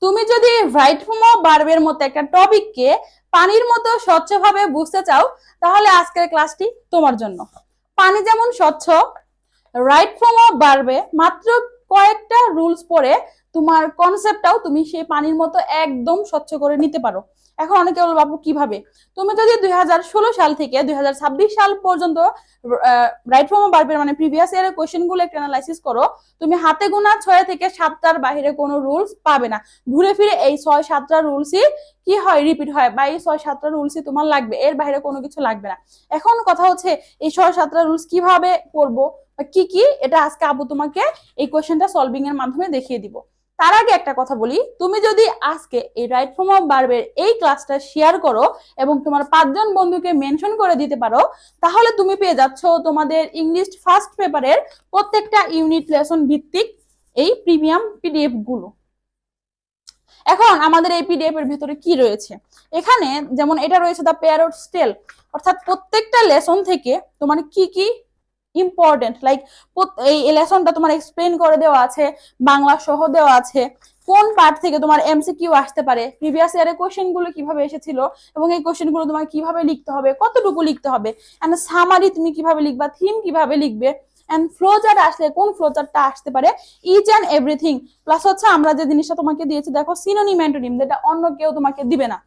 তুমি যদি right form of ভার্বের মতো একটা টপিককে পানির মতো স্বচ্ছভাবে বুঝতে চাও, তাহলে আজকের ক্লাসটি তোমার জন্য। পানি যেমন স্বচ্ছ, রাইট ফর্ম অফ ভার্বে মাত্র কয়েকটা রুলস পড়ে তোমার কনসেপ্টটাও তুমি সেই পানির মতো একদম স্বচ্ছ করে নিতে পারো। এখন অনেকে বলবো বাবু কিভাবে? তুমি যদি 2016 সাল থেকে 2026 সাল পর্যন্ত রাইট ফর্ম অফ ভার্বের মানে প্রিভিয়াস ইয়ারের কোশ্চেন গুলো একটা অ্যানালাইসিস করো, তুমি হাতে গোনা 6 থেকে 7টার বাইরে কোনো রুলস পাবে না। ঘুরে ফিরে এই 6-7টা রুলসই কি হয়, রিপিট হয়, বা এই 6-7টা রুলসই তোমার লাগবে, এর বাইরে কোনো কিছু লাগবে না। এখন কথা হচ্ছে এই 6-7টা রুলস কিভাবে পড়বো, কি কি, এটা আজকে আবু তোমাকে এই কোশ্চেনটা সলভিং এর মাধ্যমে দেখিয়ে দিব। তার আগে একটা কথা বলি, তুমি যদি আজকে এই রাইট ফর্ম অফ ভার্বের এই ক্লাসটা শেয়ার করো এবং তোমার 5জন বন্ধুকে মেনশন করে দিতে পারো, তাহলে তুমি পেয়ে যাচ্ছ তোমাদের ইংলিশ ফার্স্ট পেপারের প্রত্যেকটা ইউনিট লেসন ভিত্তিক এই প্রিমিয়াম পিডিএফ গুলো। এখন আমাদের এই পিডিএফ এর ভিতরে কি রয়েছে, এখানে যেমন এটা রয়েছে দ্য প্যারট টেল, অর্থাৎ প্রত্যেকটা লেসন থেকে তোমার কি কি ইম্পর্টেন্ট, লাইক এই লেসনটা তোমার এক্সপ্লেন করে দেওয়া আছে, বাংলা সহ দেওয়া আছে, কোন পার্ট থেকে তোমার এমসিকিউ আসতে পারে, প্রিভিয়াস ইয়ারের কোশ্চেন গুলো কিভাবে এসেছিল এবং এই কোশ্চেন গুলো তোমার কিভাবে লিখতে হবে, কতটুকু লিখতে হবে, এন্ড সামারি তুমি কিভাবে লিখবা, থিম কিভাবে লিখবে, এন্ড ফ্লো চার্ট আসলে কোন ফ্লো চার্টটা আসতে পারে, ইচ এন্ড এভরিথিং। প্লাস হচ্ছে আমরা যে জিনিসটা তোমাকে দিয়েছি দেখো, সিনোনিম অ্যান্টোনিম, যেটা অন্য কেউ তোমাকে দিবে না।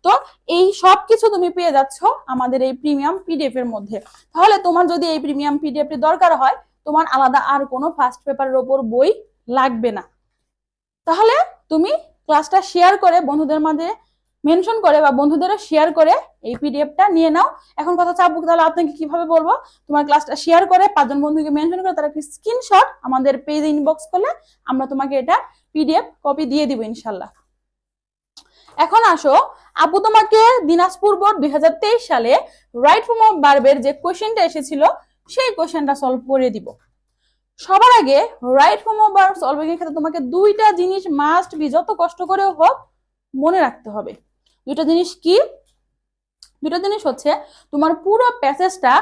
তো এই সব কিছু তুমি পেয়ে যাচ্ছ আমাদের এই প্রিমিয়াম পিডিএফ এর মধ্যে। তাহলে তোমার যদি এই প্রিমিয়াম পিডিএফ এর দরকার হয়, তোমার আলাদা আর কোনো ফার্স্ট পেপারের ওপর বই লাগবে না। তাহলে তুমি ক্লাসটা শেয়ার করে বন্ধুদের মাঝে মেনশন করে বা বন্ধুদেরও শেয়ার করে এই পিডিএফটা নিয়ে নাও। এখন কথা চাপবো, তাহলে আপনাকে কিভাবে বলবো, তোমার ক্লাসটা শেয়ার করে 5জন বন্ধুকে মেনশন করে তারা একটা স্ক্রিনশট আমাদের পেজে ইনবক্স করলে আমরা তোমাকে এটা পিডিএফ কপি দিয়ে দিব ইনশাল্লাহ। এখন আসো, আপু তোমাকে দিনাজপুর বোর্ড 2023 সালে রাইট ফর্ম অফ ভার্বের যে কোশ্চেনটা এসেছিল সেই কোশ্চেনটা সলভ করে দিব। সবার আগে right form of verb solving এর ক্ষেত্রে তোমাকে দুইটা জিনিস মাস্ট বি, যত কষ্ট করেও হোক মনে রাখতে হবে। দুইটা জিনিস কি? দুইটা জিনিস হচ্ছে তোমার পুরো প্যাসেজটা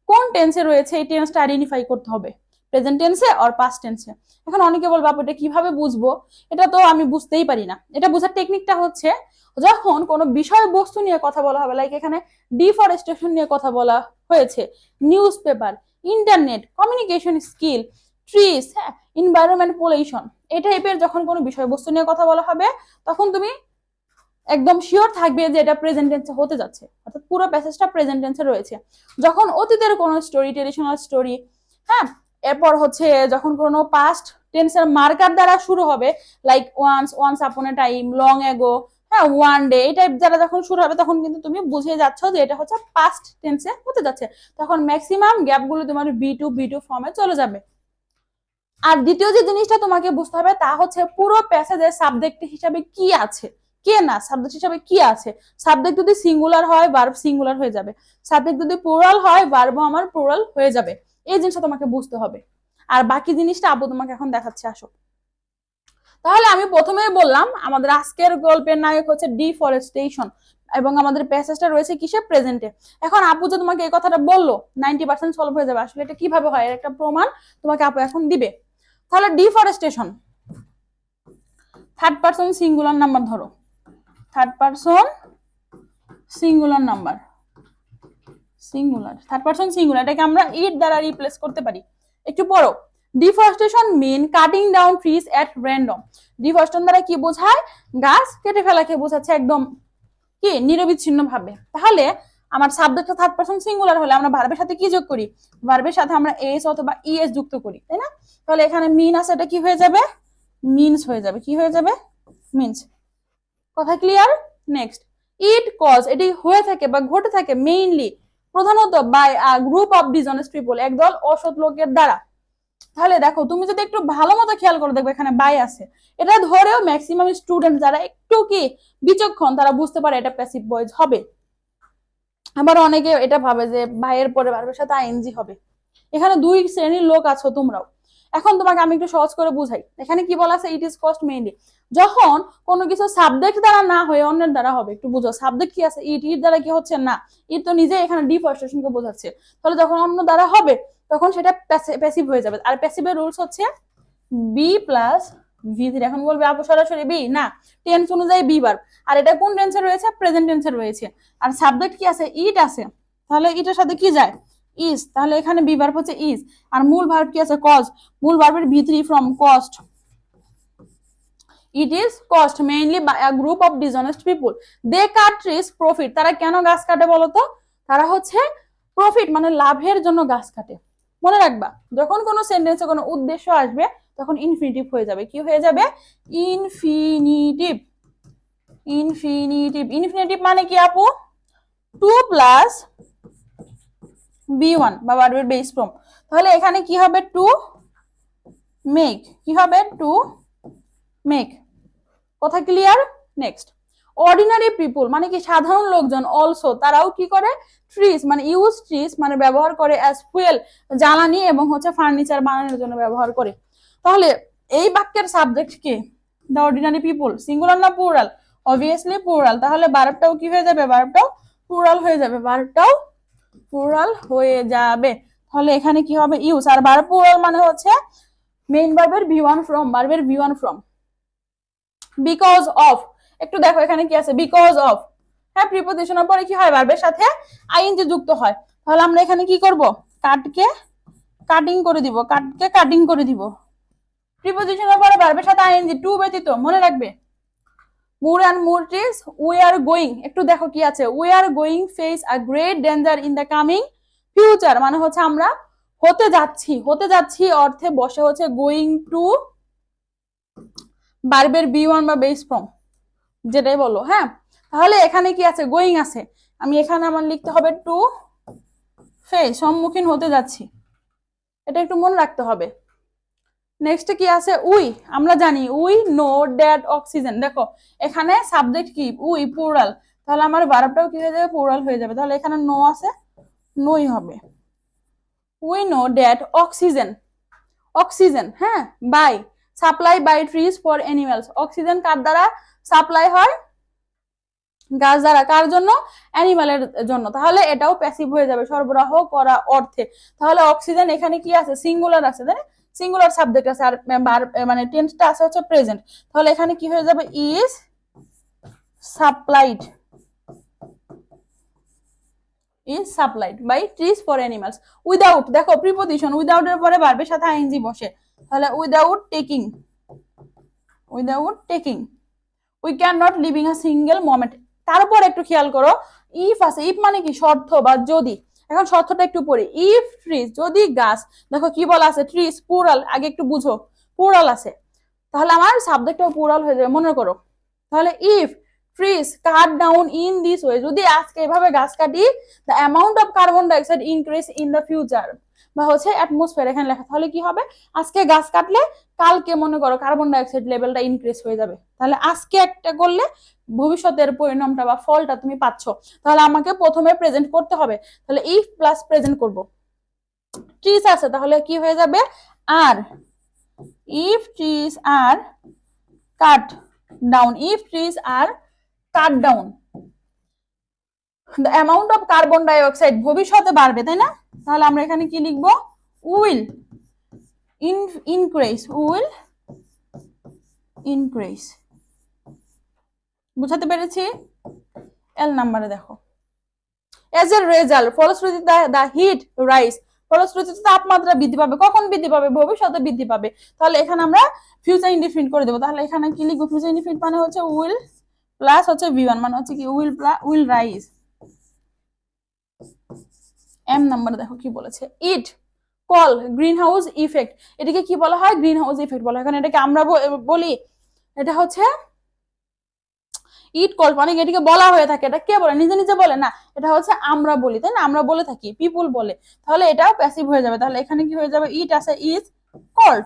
কোন টেন্সে রয়েছে এই টেন্সটা আইডেন্টিফাই করতে হবে, প্রেজেন্ট টেন্সে আর পাস্ট টেন্সে। এখন অনেকে বলবো আপু এটা কিভাবে বুঝবো, এটা তো আমি বুঝতেই পারি না। এটা বোঝার টেকনিকটা হচ্ছে, যখন কোনো বিষয়বস্তু নিয়ে কথা বলা হবে, লাইক এখানে ডিফরেস্টেশন নিয়ে কথা বলা হয়েছে, news paper, internet, communication skill, trees, হ্যাঁ, এনভায়রনমেন্ট, পলিউশন, এই টাইপের যখন কোনো বিষয়বস্তু নিয়ে কথা বলা হবে, তখন তুমি একদম শিওর থাকবে যে এটা প্রেজেন্ট টেন্সে হতে যাচ্ছে, অর্থাৎ পুরো প্যাসেজটা প্রেজেন্ট টেন্সে রয়েছে। যখন অতীতের কোনো স্টোরি, ট্রেডিশনাল স্টোরি, হ্যাঁ, এরপর হচ্ছে যখন কোনো পাস্ট টেন্সের মার্কার দ্বারা শুরু হবে, লাইক ওয়ান্স আপন এ টাইম, লং এগো, হ্যাঁ, ওয়ান ডে, এই টাইপ যারা যখন শুরু হবে তখন কিন্তু তুমি বুঝে যাচ্ছ যে এটা হচ্ছে পাস্ট টেন্সে হতে যাচ্ছে। তখন ম্যাক্সিমাম গ্যাপগুলো তোমার বি টু ফর্মে চলে যাবে। আর দ্বিতীয় যে জিনিসটা তোমাকে বুঝতে হবে তা হচ্ছে পুরো প্যাসেজের সাবজেক্ট হিসাবে কি আছে, কে না, সাবজেক্ট হিসাবে কি আছে। সাবজেক্ট যদি সিঙ্গুলার হয় ভার্ব সিঙ্গুলার হয়ে যাবে, সাবজেক্ট যদি প্লুরাল হয় ভার্ব আমার প্লুরাল হয়ে যাবে। এই জিনিসটা তোমাকে বুঝতে হবে। আর বাকি জিনিসটা আপু তোমাকে এখন দেখাচ্ছে, আসো। তাহলে আমি প্রথমেই বললাম আমাদের আজকের গল্পের নায়ক হচ্ছে ডিফরেস্টেশন এবং আমাদের প্যাসেজটা রয়েছে কিসে, প্রেজেন্টে। এখন আপু যে তোমাকে এই কথাটা বললো 90% সলভ হয়ে যাবে, আসলে এটা কিভাবে হয় এর একটা প্রমাণ তোমাকে আপু এখন দিবে। তাহলে deforestation, third person singular number ধরো, third person singular number, singular, third person singular, এটাকে আমরা ইট দ্বারা রিপ্লেস করতে পারি। একটু পড়ো, deforestation mean cutting down trees at random. Deforestation দ্বারা কি বোঝায়? গাছ কেটে ফেলাকে বোঝাচ্ছে একদম কি নিরবিচ্ছিন্ন ভাবে। তাহলে আমার সাবজেক্টটা থার্ড পারসন সিঙ্গুলার হলে আমরা ভার্বের সাথে কি যোগ করি? ভার্বের সাথে আমরা এস অথবা ইএস যুক্ত করি, তাই না? তাহলে এখানে মিন আছে, এটা কি হয়ে যাবে? মিনস হয়ে যাবে। কি হয়ে যাবে? মিনস। কথা ক্লিয়ার? নেক্সট, ইট কজ, এটি হয়ে থাকে বা ঘটে থাকে মেইনলি, প্রধানত by a group of dishonest people, একদল অসৎ লোকের দ্বারা। তাহলে দেখো তুমি যদি একটু ভালো মতো খেয়াল করে দেখবে এখানে বাই আছে, এটা ধরেও ম্যাক্সিমাম স্টুডেন্ট যারা একটু কি বিচক্ষণ তারা বুঝতে পারে এটা প্যাসিভ ভয়েস হবে। আবার অনেকে এটা ভাবে যে ভাইয়ের পরে ভার্বের সাথে আইএনজি হবে। এখানে দুই শ্রেণীর লোক আছো তোমরাও। এখন তোমাকে আমি একটু সহজ করে বুঝাই, এখানে কি বলা আছে, ইট ইজ কস্ট মেইনলি, যখন কোনো কিছু সাবজেক্ট দ্বারা না হয়ে অন্যের দ্বারা হবে। একটু বুঝো, সাবজেক্ট কি আছে, ইট, ইট দ্বারা কি হচ্ছে না, ইট তো নিজে এখানে ডিফরেস্টেশনকে বোঝাচ্ছে। তাহলে যখন অন্য দ্বারা হবে তখন সেটা প্যাসিভ হয়ে যাবে। আর প্যাসিভের রুলস হচ্ছে বি প্লাস V3 এখন বলবে আপু সরাসরি বি, না, টেন্স অনুযায়ী বি ভার্ব। আর এটা কোন টেন্সে রয়েছে? প্রেজেন্ট টেন্সে রয়েছে। আর সাবজেক্ট কি আছে? ইট আছে, তাহলে ইটের সাথে কি যায়? ইজ, তাহলে এখানে বি ভার্ব হচ্ছে ইজ। আর মূল ভার্ব কি আছে? কজ, মূল ভার্বের V3 from cost, it is caused mainly by a group of dishonest people, they cut trees profit, তারা কেন গাছ কাটে বলতো? তারা হচ্ছে প্রফিট মানে লাভের জন্য গাছ কাটে। মনে রাখবা, যখন কোনো সেন্টেন্সে কোনো উদ্দেশ্য আসবে তখন ইনফিনিটিভ হয়ে যাবে। কি হয়ে যাবে? ইনফিনিটিভ। ইনফিনিটিভ, ইনফিনিটিভ মানে কি আপু? 2 প্লাস B1 বা ভার্বের বেস ফর্ম। তাহলে এখানে কি হবে? টু মেক, কি হবে? To make. কথা ক্লিয়ার? নেক্সট, অর্ডিনারি পিপল মানে কি? সাধারণ লোকজন, অলসো তারাও কি করে? ট্রিজ মানে ইউজ ট্রিজ মানে ব্যবহার করে অ্যাজ ফুয়েল, জ্বালানি, এবং হচ্ছে ফার্নিচার বানানোর জন্য ব্যবহার করে। তাহলে এই বাক্যের subject K? The ordinary people. Singular না প্লুরাল? Obviously plural. তাহলে ভার্বটাও কি হয়ে যাবে? ভার্বটাও প্লুরাল হয়ে যাবে, ভার্বটাও প্লুরাল হয়ে যাবে। তাহলে এখানে কি হবে? ইউজ। আর ভার্ব প্লুরাল মানে হচ্ছে মেইন ভার্বের V1 ফ্রম, ভার্বের V1 ফ্রম। বিকজ অফ, একটু দেখো এখানে কি আছে? বিকজ অফ, হ্যাঁ, প্রিপোজিশনের পরে কি হয়? ভার্বের সাথে আইএনজি যুক্ত হয়। তাহলে আমরা এখানে কি করব? কাটকে কাটিং করে দিব, কাটকে কাটিং করে দিব। প্রিপোজিশনের পরে ভার্বের সাথে আইএনজি, টু ব্যতীত, মনে রাখবে। More and more trees, we are going, একটু দেখো কি আছে? We are going face a great danger in the coming future, মানে হচ্ছে আমরা হতে যাচ্ছি, হতে যাচ্ছি অর্থে বসে হচ্ছে গোয়িং টু ভার্বের B1 বা বেস ফর্ম, যেটাই বলো, হ্যাঁ। তাহলে এখানে কি আছে? গোয়িং আছে। আমি এখানে আমার লিখতে হবে টু ফেস, সম্মুখীন হতে যাচ্ছি, এটা একটু মনে রাখতে হবে। নেক্সট কি আছে? উই, আমরা জানি উই নো দ্যাট অক্সিজেন, দেখো এখানে সাবজেক্ট কি? উই, প্লুরাল, তাহলে আমার ভার্বটাও কি হয়ে যাবে? প্লুরাল হয়ে যাবে। তাহলে এখানে নো আছে, নোই হবে। We know that oxygen, oxygen, হ্যাঁ, by supply by trees for animals, oxygen কার দ্বারা সাপ্লাই হয়? গাছ দ্বারা। কার জন্য? অ্যানিমালের জন্য। তাহলে এটাও প্যাসিভ হয়ে যাবে, সরবরাহ করা অর্থে। তাহলে অক্সিজেন এখানে কি আছে? সিঙ্গুলার আছে, তাই না? সিঙ্গুলার সাবজেক্ট আছে, আর মানে টেন্সটা আছে হচ্ছে প্রেজেন্ট। তাহলে এখানে কি হয়ে যাবে? Is supplied, is supplied by trees for animals. Without, দেখো প্রিপোজিশন, উইদাউট এর পরে ভার্বের সাথে আইএনজি বসে, তাহলে without taking, without taking we can not living a single moment. তারপর একটু খেয়াল করো, ইফ আছে, ইফ মানে কি? শর্ত বা যদি। এখন শর্তটা একটু পড়ি, ইফ ট্রিজ, যদি গাছ, দেখো কি বলা আছে? ট্রিজ প্লুরাল, আগে একটু বুঝো, প্লুরাল আছে, তাহলে আমার সাবজেক্টটাও প্লুরাল হয়ে যাবে, মনে করো। তাহলে if trees cut down in this way, যদি আজকে এভাবে গাছ কাটি, the amount of carbon dioxide increase in the future, বা হচ্ছে অ্যাটমসফিয়ার এখানে লেখা। তাহলে কি হবে? আজকে গাছ কাটলে কালকে মনে করো কার্বন ডাইঅক্সাইড লেভেলটা ইনক্রিজ হয়ে যাবে। তাহলে আজকে একটা করলে ভবিষ্যতের পরিণামটা বা ফলটা তুমি পাচ্ছ। তাহলে আমাকে প্রথমে প্রেজেন্ট করতে হবে। তাহলে ইফ প্লাস প্রেজেন্ট করব। ট্রিজ আছে, তাহলে কি হয়ে যাবে? আর, if trees are cut down, if trees are cut down, the amount of carbon dioxide ভবিষ্যতে বাড়বে, তাই না? তাহলে আমরা এখানে কি লিখবো? Will increase, will increase. বুঝাতে পেরেছি? এল নাম্বারে দেখো, এজ এ রেজাল্ট, ফলশ্রুতিতে দ্য হিট রাইজ, ফলশ্রুতিতে তাপমাত্রা বৃদ্ধি পাবে। কখন বৃদ্ধি পাবে? ভবিষ্যতে বৃদ্ধি পাবে। তাহলে এখানে আমরা ফিউচার ইনডিফিনিট করে দেবো। তাহলে এখানে কি লিখবো? ফিউচার ইনডিফিনিট মানে হচ্ছে উইল প্লাস হচ্ছে V1 মানে হচ্ছে কি? Will rise. এম নাম্বারে দেখো কি বলেছে, ইট কল গ্রিন হাউস ইফেক্ট, এটাকে কি বলা হয়? গ্রিন হাউস ইফেক্ট বলা হয়। কারণ এটাকে আমরা বলি, এটা হচ্ছে ইট কল মানে এটাকে বলা হয়ে থাকে। এটা কে বলে? নিজে নিজে বলে না, এটা হচ্ছে আমরা বলি, তাই না? আমরা বলে থাকি, পিপুল বলে। তাহলে এটাও প্যাসিভ হয়ে যাবে। তাহলে এখানে কি হয়ে যাবে? ইট আছে, ইজ কল্ড।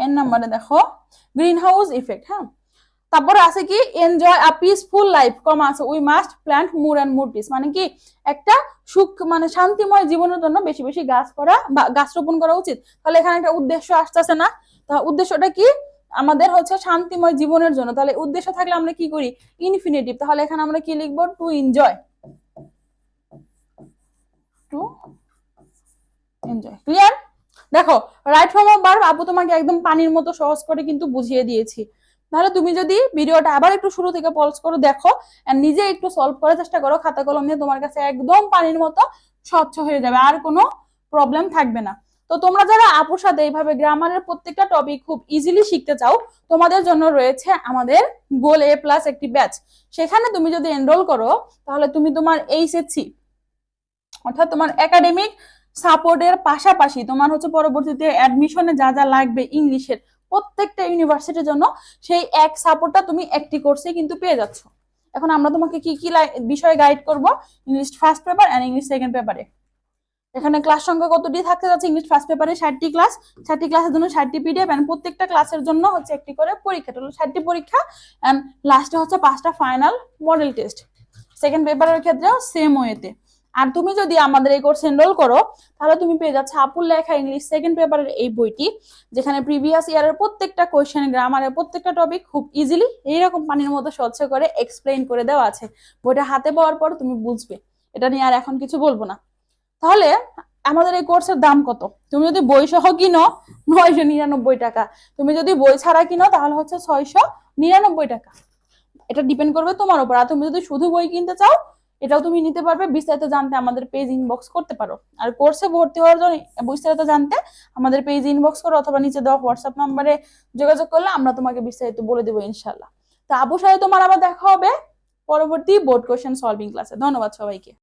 এর নাম্বারে দেখো গ্রিন হাউস ইফেক্ট, হ্যাঁ। তারপরে আছে কি? Enjoy a peaceful life, comma আছে we must plant more and more trees, মানে কি? একটা সুখ মানে শান্তিময় জীবনের জন্য বেশি বেশি গাছ করা বা গাছ রোপণ করা উচিত। তাহলে এখানে একটা উদ্দেশ্য আসতেছে না? তা উদ্দেশ্যটা কি? আমাদের হচ্ছে শান্তিময় জীবনের জন্য। তাহলে উদ্দেশ্য থাকলে আমরা কি করি? ইনফিনিটিভ। তাহলে এখানে আমরা কি লিখবো? To enjoy, to enjoy. Clear? দেখো, রাইট ফর্ম অফ ভার্ব আপু তোমাকে একদম পানির মতো সহজ করে কিন্তু বুঝিয়ে দিয়েছি। তাহলে তুমি যদি ভিডিওটা আবার একটু শুরু থেকে পজ করে দেখো আর নিজে একটু সলভ করার চেষ্টা করো, খাতা কলম নিয়ে, তোমার কাছে একদম পানির মতো স্বচ্ছ হয়ে যাবে, আর কোনো প্রবলেম থাকবে না। তো তোমরা যারা আপুর সাথে এইভাবে গ্রামারের প্রত্যেকটা টপিক খুব ইজিলি শিখতে চাও, তোমাদের জন্য রয়েছে আমাদের গোল এ প্লাস একটি ব্যাচ। সেখানে তুমি যদি এনরোল করো তাহলে তুমি তোমার এইচএসসি অর্থাৎ তোমার একাডেমিক সাপোর্টের পাশাপাশি তোমার হচ্ছে পরবর্তীতে অ্যাডমিশনে যা যা লাগবে ইংলিশের প্রত্যেকটা ইউনিভার্সিটির জন্য সেই এক সাপোর্টটা তুমি একটি কোর্সে কিন্তু পেয়ে যাচ্ছ। এখন আমরা তোমাকে কি কি বিষয়ে গাইড করব, English first paper and English second পেপারে। এখানে ক্লাস সংখ্যা কতটি থাকতে যাচ্ছে, ইংলিশ ফার্স্ট পেপারে 60টি ক্লাস, 60টি ক্লাসের জন্য 60টি পিডিএফ এন্ড প্রত্যেকটা ক্লাসের জন্য হচ্ছে একটি করে পরীক্ষা, টোটাল 60টি পরীক্ষা এন্ড লাস্টে হচ্ছে 5টা ফাইনাল মডেল টেস্ট। সেকেন্ড পেপারের ক্ষেত্রেও সেম ওয়েতে। আর তুমি যদি আমাদের এই কোর্স এনরোল করো তাহলে তুমি পেয়ে যাচ্ছ আপুর লেখা ইংলিশ সেকেন্ড পেপারের এই বইটি, যেখানে প্রিভিয়াস ইয়ারের প্রত্যেকটা কোয়েশ্চেন, গ্রামারের প্রত্যেকটা টপিক খুব ইজিলি এইরকম পানির মতো স্বচ্ছ করে এক্সপ্লেইন করে দেওয়া আছে। বইটা হাতে পাওয়ার পর তুমি বুঝবে, এটা নিয়ে আর এখন কিছু বলবো না। তাহলে আমাদের এই কোর্সের দাম কত? তুমি যদি বই সহ কিনো 999 টাকা, তুমি যদি বই ছাড়া কিনো তাহলে হচ্ছে 699 টাকা। এটা ডিপেন্ড করবে তোমার উপর। আর তুমি যদি শুধু বই কিনতে চাও এটাও তুমি নিতে পারবে। বিস্তারিত জানতে আমাদের পেজ ইনবক্স করতে পারো। আর কোর্সে ভর্তি হওয়ার জন্য বিস্তারিত জানতে আমাদের পেজ ইনবক্স করো অথবা নিচে দেওয়া হোয়াটসঅ্যাপ নাম্বারে যোগাযোগ করলে আমরা তোমাকে বিস্তারিত বলে দেবো ইনশাল্লাহ। তো আপুর সাথে তোমার আবার দেখা হবে পরবর্তী বোর্ড কোশ্চেন সলভিং ক্লাসে। ধন্যবাদ সবাইকে।